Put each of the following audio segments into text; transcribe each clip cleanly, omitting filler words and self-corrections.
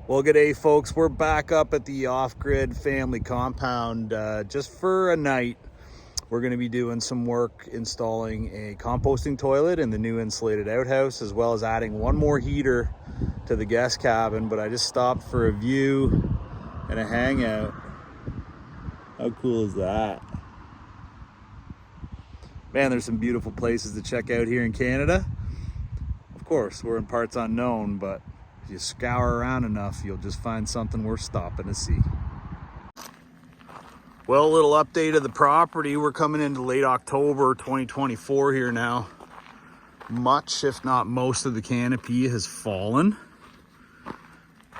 Well, g'day folks, we're back up at the off-grid family compound just for a night. We're going to be doing some work installing a composting toilet in the new insulated outhouse, as well as adding one more heater to the guest cabin. But I just stopped for a view and a hangout. How cool is that? Man, there's some beautiful places to check out here in Canada. Of course, we're in parts unknown, but if you scour around enough, you'll just find something worth stopping to see. Well, a little update of the property. We're coming into late October 2024 here now. Much, if not most, of the canopy has fallen.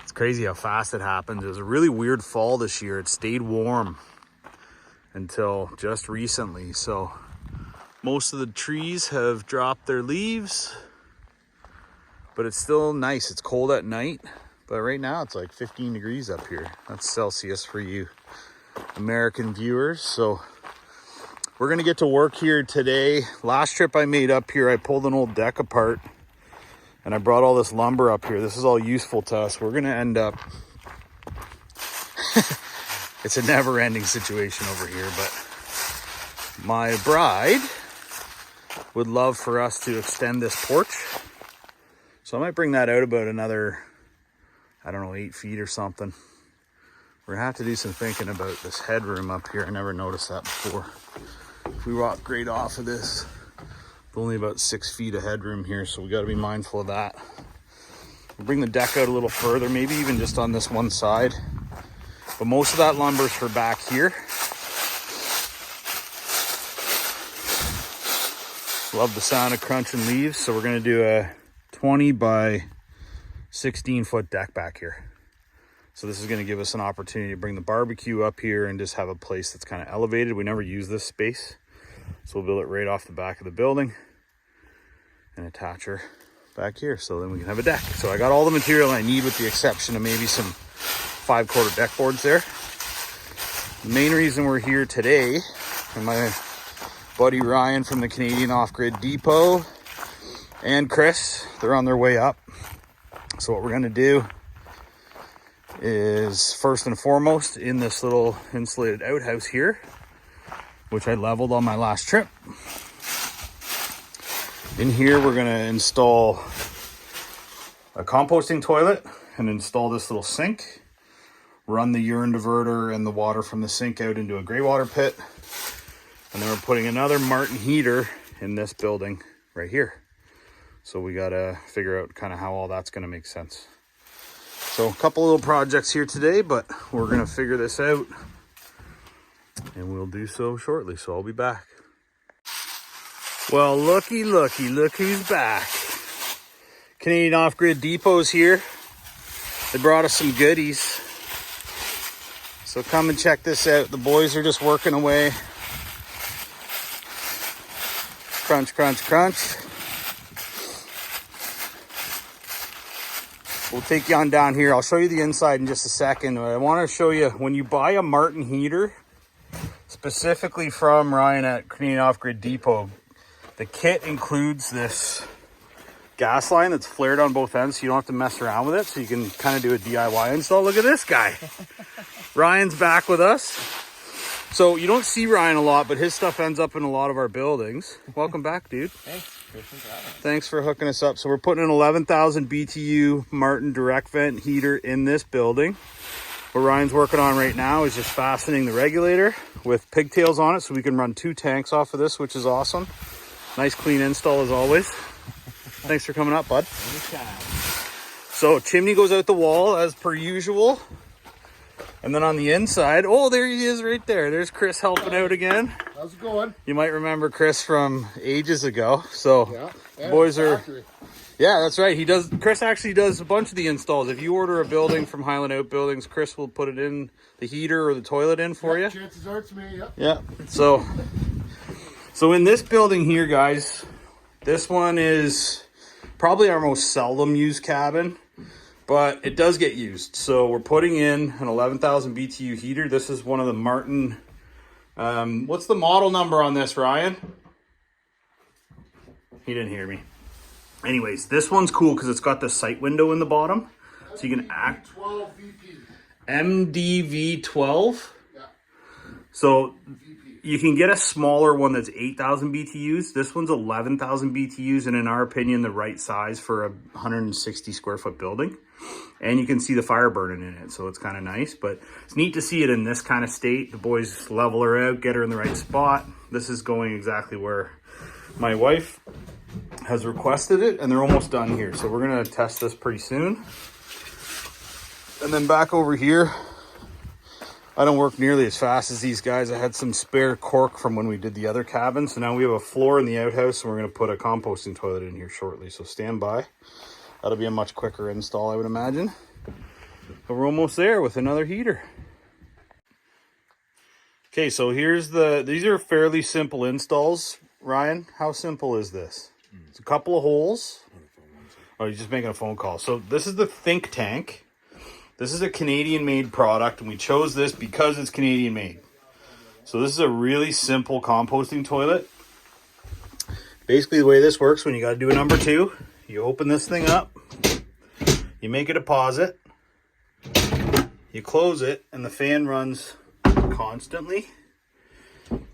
It's crazy how fast it happens. It was a really weird fall this year. It stayed warm until just recently. So most of the trees have dropped their leaves, but it's still nice. It's cold at night, but right now it's like 15 degrees up here. That's Celsius for you American viewers. So we're gonna get to work here today. Last trip I made up here, I pulled an old deck apart and I brought all this lumber up here. This is all useful to us. We're gonna end up, it's a never-ending situation over here, but my bride would love for us to extend this porch. So I might bring that out about another, I don't know, 8 feet or something. We're gonna have to do some thinking about this headroom up here. I never noticed that before. If we walk right off of this, it's only about 6 feet of headroom here, so we gotta be mindful of that. We'll bring the deck out a little further, maybe even just on this one side. But most of that lumber's for back here. Love the sound of crunching leaves, so we're gonna do a 20 by 16 foot deck back here. So this is going to give us an opportunity to bring the barbecue up here and just have a place that's kind of elevated. We never use this space, so we'll build it right off the back of the building and attach her back here, so then we can have a deck. So I got all the material I need with the exception of maybe some 5/4 deck boards there. The main reason we're here today, and my buddy Ryan from the Canadian Off-Grid Depot and Chris, they're on their way up. So what we're gonna do is, first and foremost, in this little insulated outhouse here, which I leveled on my last trip. In here, we're gonna install a composting toilet and install this little sink, run the urine diverter and the water from the sink out into a gray water pit. And then we're putting another Martin heater in this building right here. So we gotta figure out kind of how all that's gonna make sense. So a couple little projects here today, but we're gonna figure this out and we'll do so shortly. So I'll be back. Well, looky, look who's back. Canadian Off-Grid Depot's here. They brought us some goodies. So come and check this out. The boys are just working away. Crunch, crunch, crunch. We'll take you on down here. I'll show you the inside in just a second. But I want to show you, when you buy a Martin heater, specifically from Ryan at Canadian Off-Grid Depot, the kit includes this gas line that's flared on both ends, so you don't have to mess around with it. So you can kind of do a DIY install. Look at this guy. Ryan's back with us. So you don't see Ryan a lot, but his stuff ends up in a lot of our buildings. Welcome back, dude. Thanks for hooking us up. So we're putting an 11,000 BTU Martin direct vent heater in this building. What Ryan's working on right now is just fastening the regulator with pigtails on it so we can run 2 tanks off of this, which is awesome. Nice clean install as always. Thanks for coming up, bud. Anytime. So chimney goes out the wall as per usual. And then on the inside, oh, there he is right there. There's Chris helping out again. How's it going? You might remember Chris from ages ago. So yeah, boys are, yeah, that's right. He does. Chris actually does a bunch of the installs. If you order a building from Highland Outbuildings, Chris will put it in, the heater or the toilet in for you. Chances are it's me, Yeah. So in this building here, guys, this one is probably our most seldom used cabin, but it does get used. So we're putting in an 11,000 BTU heater. This is one of the Martin, what's the model number on this, Ryan? He didn't hear me. Anyways, this one's cool because it's got the sight window in the bottom. So you can MDV12. Yeah. So you can get a smaller one that's 8,000 BTUs. This one's 11,000 BTUs, and in our opinion, the right size for a 160 square foot building. And you can see the fire burning in it, so it's kind of nice. But it's neat to see it in this kind of state. The boys level her out, get her in the right spot. This is going exactly where my wife has requested it, and they're almost done here. So we're gonna test this pretty soon. And then back over here, I don't work nearly as fast as these guys. I had some spare cork from when we did the other cabin. So now we have a floor in the outhouse, and we're gonna put a composting toilet in here shortly. So stand by. That'll be a much quicker install, I would imagine. But we're almost there with another heater. Okay, so here's these are fairly simple installs. Ryan, how simple is this? It's a couple of holes. Oh, you're just making a phone call. So this is the Think Tank. This is a Canadian-made product, and we chose this because it's Canadian-made. So this is a really simple composting toilet. Basically, the way this works, when you got to do a number 2, you open this thing up, you make a deposit, you close it, and the fan runs constantly.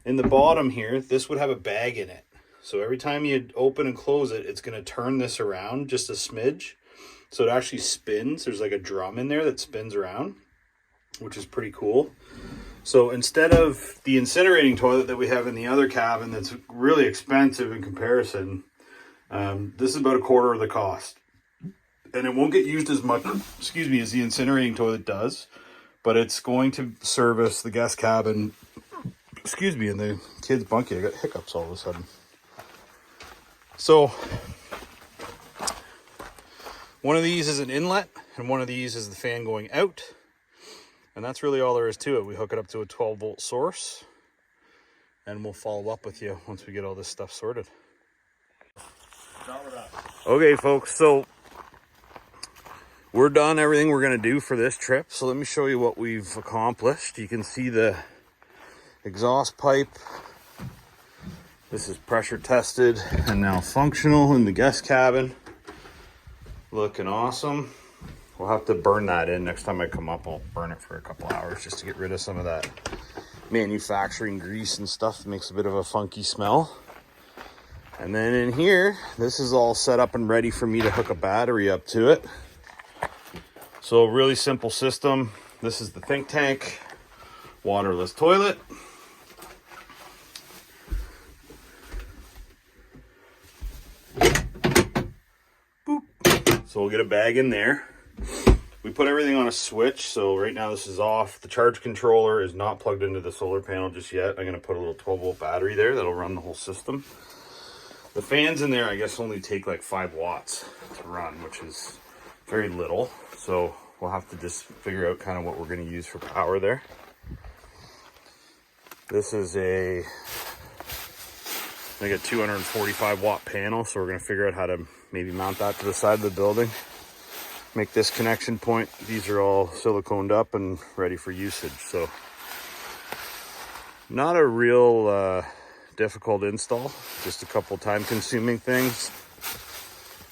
In the bottom here, this would have a bag in it. So every time you open and close it, it's going to turn this around just a smidge. So it actually spins. There's like a drum in there that spins around, which is pretty cool. So instead of the incinerating toilet that we have in the other cabin that's really expensive in comparison, this is about a quarter of the cost. And it won't get used as much, excuse me, as the incinerating toilet does, but it's going to service the guest cabin, excuse me, and the kids' bunkie. I got hiccups all of a sudden. So one of these is an inlet, and one of these is the fan going out. And that's really all there is to it. We hook it up to a 12-volt source, and we'll follow up with you once we get all this stuff sorted. Okay, folks, so we're done everything we're going to do for this trip. So let me show you what we've accomplished. You can see the exhaust pipe. This is pressure tested and now functional in the guest cabin. Looking awesome. We'll have to burn that in next time I come up. I'll burn it for a couple hours just to get rid of some of that manufacturing grease and stuff that makes a bit of a funky smell. And then in here, this is all set up and ready for me to hook a battery up to it. So really simple system. This is the Think Tank waterless toilet. Boop. So we'll get a bag in there. We put everything on a switch, so right now this is off. The charge controller is not plugged into the solar panel just yet. I'm going to put a little 12-volt battery there that'll run the whole system. The fans in there, I guess, only take like 5 watts to run, which is very little. So we'll have to just figure out kind of what we're going to use for power there. This is a 245 watt panel, so we're going to figure out how to maybe mount that to the side of the building. Make this connection point. These are all siliconed up and ready for usage. So not a real difficult install, just a couple time consuming things.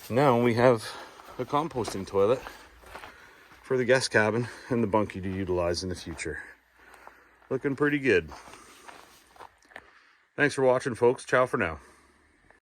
Now we have a composting toilet for the guest cabin and the bunkie to utilize in the future. Looking pretty good. Thanks for watching, folks. Ciao for now.